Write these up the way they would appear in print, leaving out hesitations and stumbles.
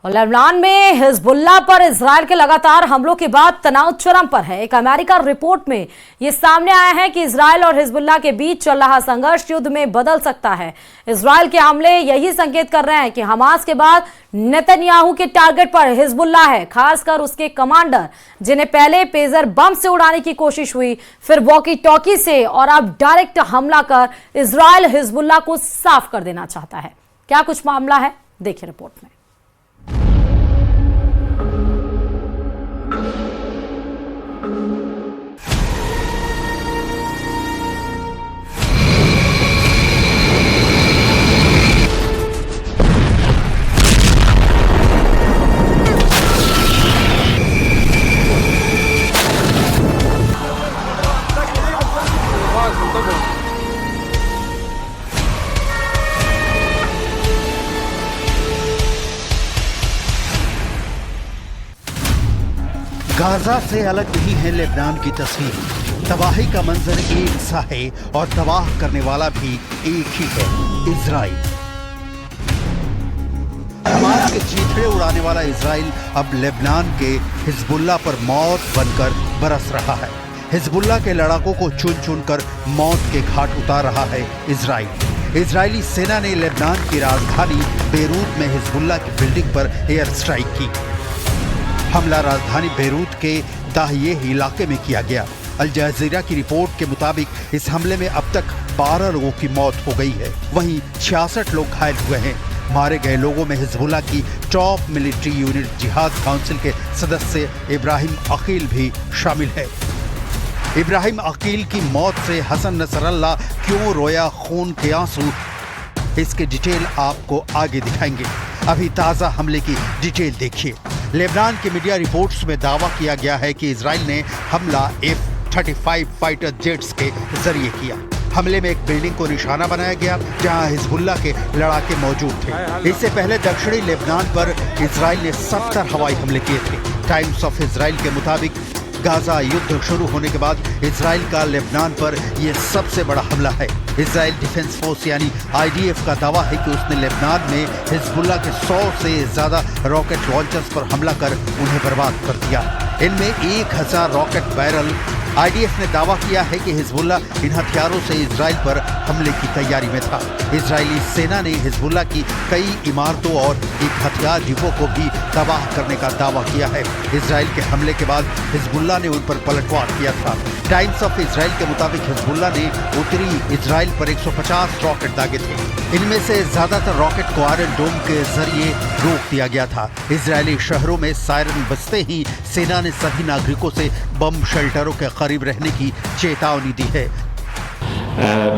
और लेबनान में हिजबुल्लाह पर इजरायल के लगातार हमलों के बाद तनाव चरम पर है। एक अमेरिका रिपोर्ट में यह सामने आया है कि इजरायल और हिजबुल्लाह के बीच चल रहा संघर्ष युद्ध में बदल सकता है। इजरायल के हमले यही संकेत कर रहे हैं कि हमास के बाद नेतन्याहू के टारगेट पर हिजबुल्लाह है, खासकर उसके कमांडर, जिन्हें पहले पेजर बम से उड़ाने की कोशिश हुई, फिर वॉकी टॉकी से, और अब डायरेक्ट हमला कर इजरायल हिजबुल्लाह को साफ कर देना चाहता है। क्या कुछ मामला है, देखिए रिपोर्ट में। गाजा से अलग नहीं है लेबनान की तस्वीर। तबाही का मंजर एक सा है और तबाह करने वाला भी एक ही है, इजराइल। हमास के चीथड़े उड़ाने वाला इजराइल अब लेबनान के हिजबुल्लाह पर मौत बनकर बरस रहा है। हिजबुल्लाह के लड़ाकों को चुन चुन कर मौत के घाट उतार रहा है इजराइल। इजरायली सेना ने लेबनान की राजधानी बेरूत में हिजबुल्लाह की बिल्डिंग पर एयर स्ट्राइक की। हमला राजधानी बेरूत के दाहिए इलाके में किया गया। अल जज़ीरा की रिपोर्ट के मुताबिक इस हमले में अब तक 12 लोगों की मौत हो गई है, वहीं 66 लोग घायल हुए हैं। मारे गए लोगों में हिजबुल्लाह की टॉप मिलिट्री यूनिट जिहाद काउंसिल के सदस्य इब्राहिम अकील भी शामिल है। इब्राहिम अकील की मौत से हसन नसरल्लाह क्यों रोया खून के आंसू, इसके डिटेल आपको आगे दिखाएंगे। अभी ताज़ा हमले की डिटेल देखिए। लेबनान की मीडिया रिपोर्ट्स में दावा किया गया है कि इजराइल ने हमला F-35 फाइटर जेट्स के जरिए किया। हमले में एक बिल्डिंग को निशाना बनाया गया जहां हिजबुल्लाह के लड़ाके मौजूद थे। इससे पहले दक्षिणी लेबनान पर इजराइल ने 70 हवाई हमले किए थे। टाइम्स ऑफ इजराइल के मुताबिक गाजा युद्ध शुरू होने के बाद इजराइल का लेबनान पर यह सबसे बड़ा हमला है। इजराइल डिफेंस फोर्स यानी IDF का दावा है कि उसने लेबनान में हिजबुल्लाह के 100 से ज्यादा रॉकेट लॉन्चर्स पर हमला कर उन्हें बर्बाद कर दिया। इनमें 1000 रॉकेट बैरल। IDF ने दावा किया है कि हिजबुल्लाह इन हथियारों से इजराइल पर हमले की तैयारी में था। इजरायली सेना ने हिजबुल्लाह की कई इमारतों और एक हथियार डिपो को भी तबाह करने का दावा किया है। इजराइल के हमले के बाद हिजबुल्लाह ने उन पर पलटवार किया था। टाइम्स ऑफ इजराइल के मुताबिक हिजबुल्लाह ने उत्तरी इजराइल पर 150 रॉकेट दागे थे। इनमें से ज्यादातर रॉकेट को आयरन डोम के जरिए रोक दिया गया था। इजरायली शहरों में सायरन बजते ही सेना ने सभी नागरिकों से बम शेल्टरों के करीब रहने की चेतावनी दी है।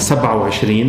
27،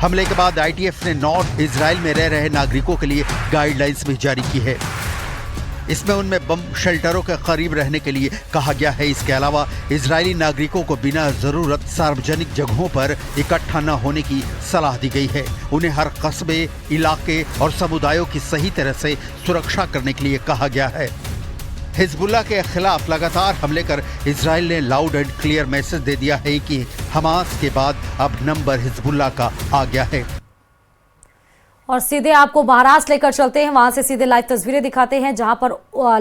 हमले के बाद IDF ने नॉर्थ इजराइल में रह रहे नागरिकों के लिए गाइडलाइंस भी जारी की है। इसमें उनमें बम शेल्टरों के करीब रहने के लिए कहा गया है। इसके अलावा इजरायली नागरिकों को बिना जरूरत सार्वजनिक जगहों पर इकट्ठा न होने की सलाह दी गई है। उन्हें हर कस्बे, इलाके और समुदायों की सही तरह से सुरक्षा करने के लिए कहा गया है। हिजबुल्लाह के खिलाफ लगातार हमले कर इजराइल ने लाउड एंड क्लियर मैसेज दे दिया है कि हमास के बाद अब नंबर हिजबुल्लाह का आ गया है। और सीधे आपको महाराष्ट्र लेकर चलते हैं, वहां से सीधे लाइव तस्वीरें दिखाते हैं जहां पर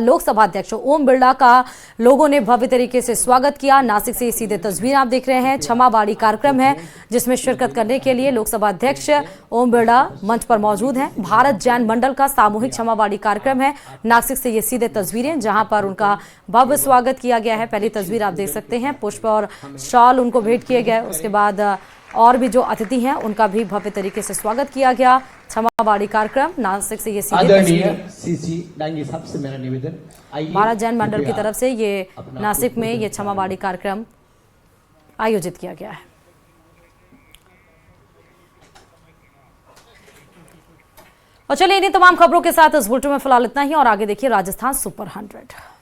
लोकसभा अध्यक्ष ओम बिरला का लोगों ने भव्य तरीके से स्वागत किया। नासिक से सीधे तस्वीर आप देख रहे हैं। क्षमाबाड़ी कार्यक्रम है जिसमें शिरकत करने के लिए लोकसभा अध्यक्ष ओम बिरला मंच पर मौजूद हैं। भारत जैन मंडल का सामूहिक क्षमाबाड़ी कार्यक्रम है। नासिक से ये सीधे तस्वीरें जहां पर उनका भव्य स्वागत किया गया है। पहली तस्वीर आप देख सकते हैं, पुष्प और शॉल उनको भेंट किए गए। उसके बाद और भी जो अतिथि हैं उनका भी भव्य तरीके से स्वागत किया गया। क्षमाबाड़ी कार्यक्रम नासिक से ये सीधे सबसे मेरा निवेदन, भारत जैन मंडल की तरफ से ये नासिक में ये क्षमाबाड़ी कार्यक्रम आयोजित किया गया है। और चलिए इन्हीं तमाम खबरों के साथ इस बुलेटिन में फिलहाल इतना ही, और आगे देखिए राजस्थान सुपर 100।